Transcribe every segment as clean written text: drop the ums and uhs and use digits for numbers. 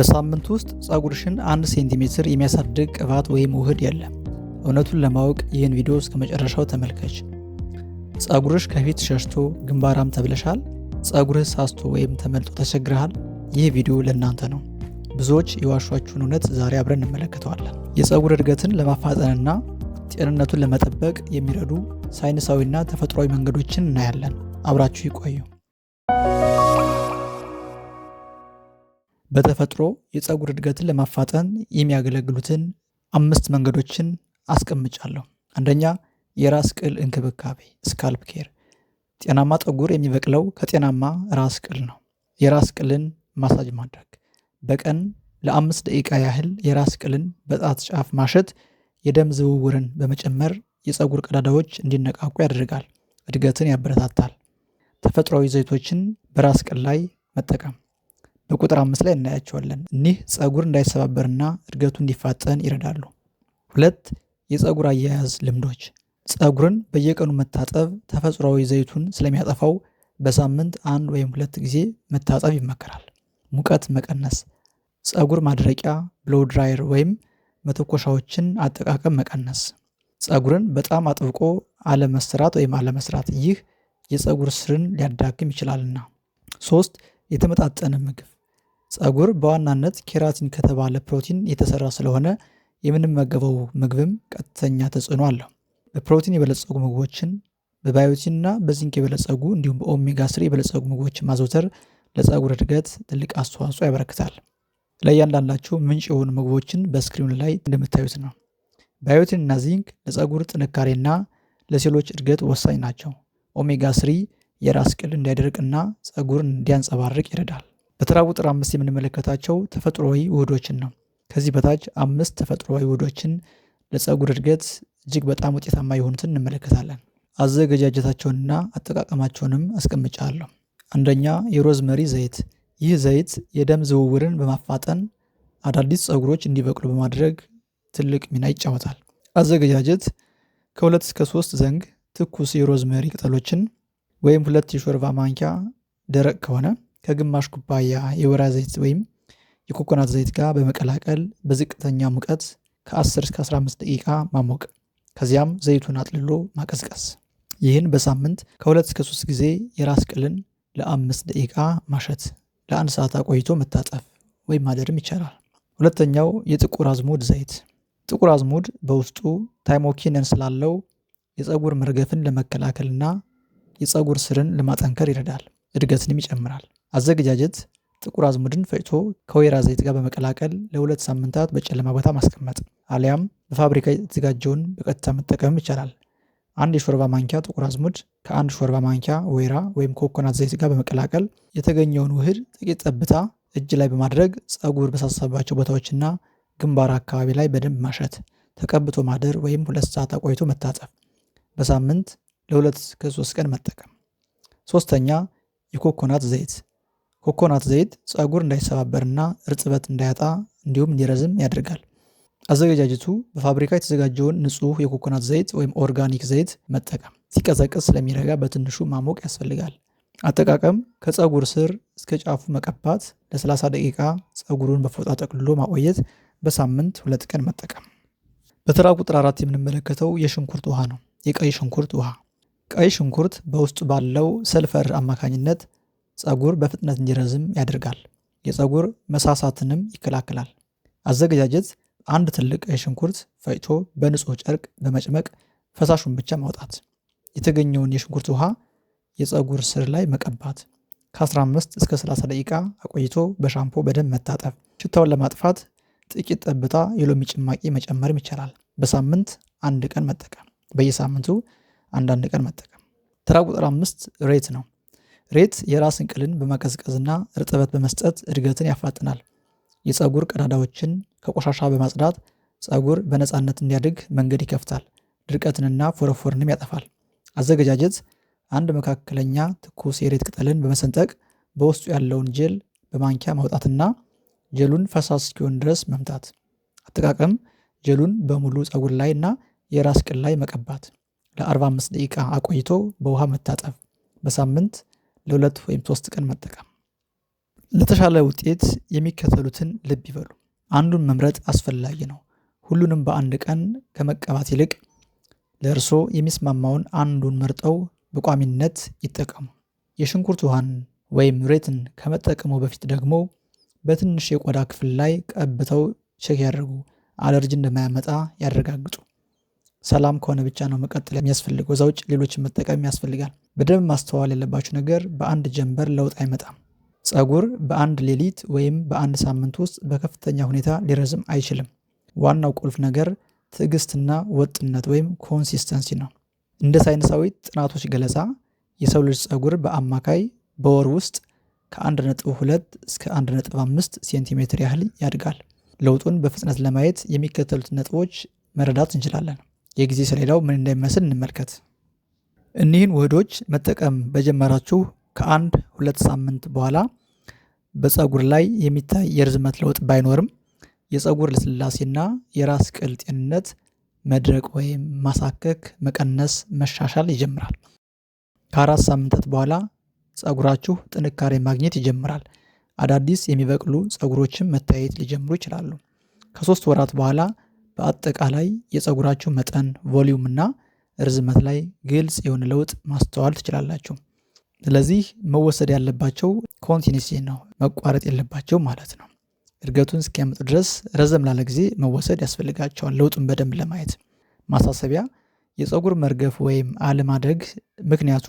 በሳምንት ውስጥ ፀጉርሽን 1 ሴንቲሜትር የሚያሳድግ ቅባት ወይም ውህድ የለም። እውነቱን ለማወቅ ይህን ቪዲዮ እስከ መጨረሻው ተመልከች። ፀጉርሽ ከፊት ሸሽቶ ግንባራም ተብለሻል? ፀጉርህ ሳስቶ ወይም ተመልጦ ተቸግረሃል? ይህ ቪዲዮ ለእናንተ ነው። ብዙዎች የዋሿችሁን እውነት ዛሬ አብረን እንመለከተዋለን። የፀጉር እድገትን ለማፋጠንና ጤንነቱን ለመጠበቅ የሚረዱ ሳይንሳዊና ተፈጥሯዊ መንገዶችን እናያለን። አብራችሁ ይቆዩ። በተፈጥሮ የፀጉር እድገትን ለማፋጠን የሚያገለግሉትን 5 መንገዶችን አስቀምጫለሁ። አንደኛ፣ የራስ ቅል እንክብካቤ ስካልፕ ኬር። ጤናማ ፀጉር የሚበቅለው ከጤናማ ራስ ቅል ነው። የራስ ቅልን ማሳጅ ማድረግ። በቀን ለ5 ደቂቃ ያህል የራስ ቅልን በጣት ጫፍ ማሸት የደም ዝውውርን በመጨመር የፀጉር ቀዳዳዎች እንዲነቃቁ ያደርጋል፣ እድገትን ያበረታታል። ተፈጥሯዊ ዘይቶችን በራስ ቅል ላይ መጠቀም በቁጥር 5 ላይ እናያቸዋለን። እኒህ ፀጉር እንዳይሰባበርና እድገቱ እንዲፋጠን ይረዳሉ። 2. የፀጉር አያያዝ ልምዶች። ፀጉርን በየቀኑ መታጠብ ተፈጥሯዊ ዘይቱን ስለሚያጠፋው በሳምንት 1 ወይም 2 ጊዜ መታጠብ ይመከራል። ሙቀት መቀነስ። ፀጉር ማድረቂያ ብሎው ድራየር ወይም መተኮሻዎችን አጠቃቀም መቀነስ። ፀጉርን በጣም አጥብቆ አለመሰራት ወይም አለመስራት፣ ይህ የፀጉር ስርን ሊያዳክም ይችላልና። 3. የተመጣጠነ ምግብ። ፀጉር በዋናነት ኬራቲን ከተባለ ፕሮቲን የተሰራ ስለሆነ የምንመገበው ምግብም ቀጥተኛ ተጽዕኖ አለው። በፕሮቲን የበለጸጉ ምግቦችን፣ በባዮቲን እና በዚንክ የበለጸጉ እንዲሁም በኦሜጋ 3 የበለጸጉ ምግቦችን ማዘውተር ለፀጉር እድገት ትልቅ አስተዋጽኦ ያበረክታል። ለእያንዳንዳቸው ምንጭ የሆኑ ምግቦችን በስክሪኑ ላይ እንደምታዩት ነው። ባዮቲን እና ዚንክ ለፀጉር ጥንካሬና ለሴሎች እድገት ወሳኝ ናቸው። ኦሜጋ 3 የራስ ቅል እንዳይደርቅና ፀጉርን እንዲያንጸባርቅ ይረዳል። በተራ ቁጥር 5 የምንመለከታቸው ተፈጥሯዊ ውህዶችን ነው። ከዚህ በታች 5 ተፈጥሯዊ ውህዶችን ለፀጉር እድገት እጅግ በጣም ውጤታማ የሆኑትን እንመለከታለን። አዘገጃጀታቸውንና አጠቃቀማቸውንም አስቀምጫለሁ። አንደኛ፣ የሮዝመሪ ዘይት። ይህ ዘይት የደም ዝውውርን በማፋጠን አዳዲስ ፀጉሮች እንዲበቅሉ በማድረግ ትልቅ ሚና ይጫወታል። አዘገጃጀት፣ ከ2 እስከ 3 ዘንግ ትኩስ የሮዝመሪ ቅጠሎችን ወይም 2 የሾርባ ማንኪያ ደረቅ ከሆነ ከግማሽ ኩባያ የወይራ ዘይት ወይም የኮኮናት ዘይት ጋር በመቀላቀል በዝቅተኛ ሙቀት ከ10 እስከ 15 ደቂቃ ማሞቅ፣ ከዚያም ዘይቱን አጥልሎ ማቀዝቀዝ። ይህን በሳምንት ከ2 እስከ 3 ጊዜ የራስ ቅልን ለ5 ደቂቃ ማሸት፣ ለ1 ሰዓት አቆይቶ መታጠብ ወይም ማደርም ይቻላል። ሁለተኛው የጥቁር አዝሙድ ዘይት። ጥቁር አዝሙድ በውስጡ ታይሞኪንን ስላለው የፀጉር መርገፍን ለመከላከልና የፀጉር ስርን ለማጠንከር ይረዳል፣ እድገትንም ይጨምራል። አዘገጃጀት፣ ጥቁር አዝሙድን ፈጭቶ ከወይራ ዘይት ጋር በመቀላቀል ለ2 ሳምንታት በጨለማ ቦታ ማስቀመጥ፣ አሊያም በፋብሪካ የተዘጋጀውን በቀጥታ መጠቀም ይቻላል። 1 የሾርባ ማንኪያ ጥቁር አዝሙድ ከ1 ሾርባ ማንኪያ ወይራ ወይም ኮኮናት ዘይት ጋር በመቀላቀል የተገኘውን ውህድ ጥቂት ጠብታ እጅ ላይ በማድረግ ፀጉር በሳሳባቸው ቦታዎችና ግንባር አካባቢ ላይ በደንብ ማሸት፣ ተቀብቶ ማደር ወይም 2 ሰዓት አቆይቶ መታጠብ፣ በሳምንት ለ2 እስከ 3 ቀን መጠቀም። 3ኛ፣ የኮኮናት ዘይት። ኮኮናት ዘይት ፀጉር እንዳይሰባበርና እርጥበት እንዳያጣ እንዲሁም እንዲረዝም ያደርጋል። አዘገጃጀቱ፣ በፋብሪካ የተዘጋጀውን ንጹህ የኮኮናት ዘይት ወይም ኦርጋኒክ ዘይት መጠቀም፣ ሲቀዘቅዝ ስለሚረጋ በትንሹ ማሞቅ ያስፈልጋል። አጠቃቀም፣ ከፀጉር ስር እስከ ጫፉ መቀባት፣ ለ30 ደቂቃ ፀጉሩን በፎጣ ጠቅልሎ ማቆየት፣ በሳምንት 2 ቀን መጠቀም። በተራ ቁጥር 4 የምንመለከተው የሽንኩርት ውሃ ነው። የቀይ ሽንኩርት ውሃ። ቀይ ሽንኩርት በውስጡ ባለው ሰልፈር አማካኝነት ፀጉር በፍጥነት እንዲረዝም ያደርጋል፣ የፀጉር መሳሳትንም ይከላከላል። አዘገጃጀት፣ 1 ትልቅ ቀይ ሽንኩርት ፈጭቶ በንጹህ ጨርቅ በመጭመቅ ፈሳሹን ብቻ ማውጣት፣ የተገኘውን የሽንኩርት ውሃ የፀጉር ስር ላይ መቀባት፣ ከ15 እስከ 30 ደቂቃ አቆይቶ በሻምፖ በደንብ መታጠብ። ሽታውን ለማጥፋት ጥቂት ጠብታ የሎሚ ጭማቂ መጨመርም ይቻላል። በሳምንት 1 ቀን መጠቀም፣ በየሳምንቱ 1 ቀን መጠቀም። ተራ ቁጥር 5 ሬት ነው። ሬት የራስን ቅልን በማቀዝቀዝና እርጥበት በመስጠት እድገትን ያፋጥናል። የፀጉር ቀዳዳዎችን ከቆሻሻ በማጽዳት ፀጉር በነፃነት እንዲያድግ መንገድ ይከፍታል፣ ድርቀትንና ፎረፎርንም ያጠፋል። አዘገጃጀት፣ 1 መካከለኛ ትኩስ የሬት ቅጠልን በመሰንጠቅ በውስጡ ያለውን ጄል በማንኪያ ማውጣትና ጄሉን ፈሳሽ እስኪሆን ድረስ መምታት። አጠቃቀም፣ ጄሉን በሙሉ ፀጉር ላይ እና የራስ ቅል ላይ መቀባት፣ ለ45 ደቂቃ አቆይቶ በውሃ መታጠብ፣ በሳምንት ለ2 ወይም 3 ቀን መጠቀም። ለተሻለ ውጤት የሚከተሉትን ልብ ይበሉ። አንዱን መምረጥ አስፈላጊ ነው። ሁሉንም በአንድ ቀን ከመቀባት ይልቅ ለእርስዎ የሚስማማውን አንዱን መርጠው በቋሚነት ይጠቀሙ። የሽንኩርት ውሃን ወይም ሬትን ከመጠቀሙ በፊት ደግሞ በትንሽ የቆዳ ክፍል ላይ ቀብተው ቼክ ያድርጉ። አለርጂ እንደማያመጣ ያረጋግጡ። ሰላም ከሆነ ብቻ ነው መቀጠል የሚያስፈልገው። እዛ ውጭ ሌሎችን መጠቀም ያስፈልጋል። በደንብ ማስተዋል ያለባችሁ ነገር በአንድ ጀንበር ለውጥ አይመጣም። ፀጉር በአንድ ሌሊት ወይም በአንድ ሳምንት ውስጥ በከፍተኛ ሁኔታ ሊረዝም አይችልም። ዋናው ቁልፍ ነገር ትዕግስትና ወጥነት ወይም ኮንሲስተንሲ ነው። እንደ ሳይንሳዊ ጥናቶች ገለጻ የሰው ልጅ ፀጉር በአማካይ በወር ውስጥ ከ1.2 እስከ 1.5 ሴንቲሜትር ያህል ያድጋል። ለውጡን በፍጥነት ለማየት የሚከተሉት ነጥቦች መረዳት እንችላለን። የጊዜ ሰሌዳው ምን እንደሚመስል እንመልከት። እኒህን ውህዶች መጠቀም በጀመራችሁ ከ1-2 ሳምንት በኋላ በፀጉር ላይ የሚታይ የርዝመት ለውጥ ባይኖርም የፀጉር ልስላሴና የራስ ቅል ጤንነት መድረቅ ወይም ማሳከክ፣ መቀነስ፣ መሻሻል ይጀምራል። ከ4 ሳምንታት በኋላ ፀጉራችሁ ጥንካሬ ማግኘት ይጀምራል። አዳዲስ የሚበቅሉ ፀጉሮችም መታየት ሊጀምሩ ይችላሉ። ከ3 ወራት በኋላ በአጠቃላይ የፀጉራችሁ መጠን፣ ቮሊዩም እና ርዝመት ላይ ግልጽ የሆነ ለውጥ ማስተዋል ትችላላችሁ። ስለዚህ መወሰድ ያለባቸው ኮንቲኒቲ ነው፣ መቋረጥ የለባቸው ማለት ነው። እድገቱን እስኪያመጡ ድረስ ረዘም ላለ ጊዜ መወሰድ ያስፈልጋቸዋል ለውጡን በደንብ ለማየት። ማሳሰቢያ፣ የፀጉር መርገፍ ወይም አለማደግ ምክንያቱ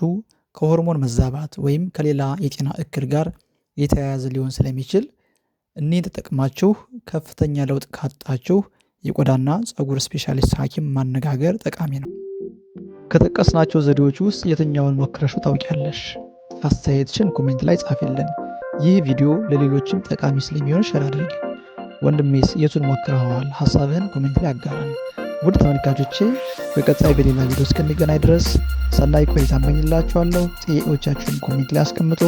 ከሆርሞን መዛባት ወይም ከሌላ የጤና እክል ጋር የተያያዘ ሊሆን ስለሚችል እኒህን ተጠቅማችሁ ከፍተኛ ለውጥ ካጣችሁ የቆዳና ፀጉር ስፔሻሊስት ሐኪም ማነጋገር ጠቃሚ ነው። ከጠቀስናቸው ዘዴዎች ውስጥ የትኛውን ሞክረሽው ታውቂያለሽ? አስተያየትሽን ኮሜንት ላይ ጻፊልን። ይህ ቪዲዮ ለሌሎችም ጠቃሚ ስለሚሆን ሼር አድርጊ። ወንድሜስ የቱን ሞክረኸዋል? ሀሳብህን ኮሜንት ላይ አጋራን። ውድ ተመልካቾቼ በቀጣይ በሌላ ቪዲዮ እስክንገናኝ ድረስ ሰናይ ቆይታ እመኝላችኋለሁ። ጥያቄዎቻችሁን ኮሜንት ላይ አስቀምጡ።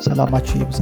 ሰላማችሁ ይብዛ።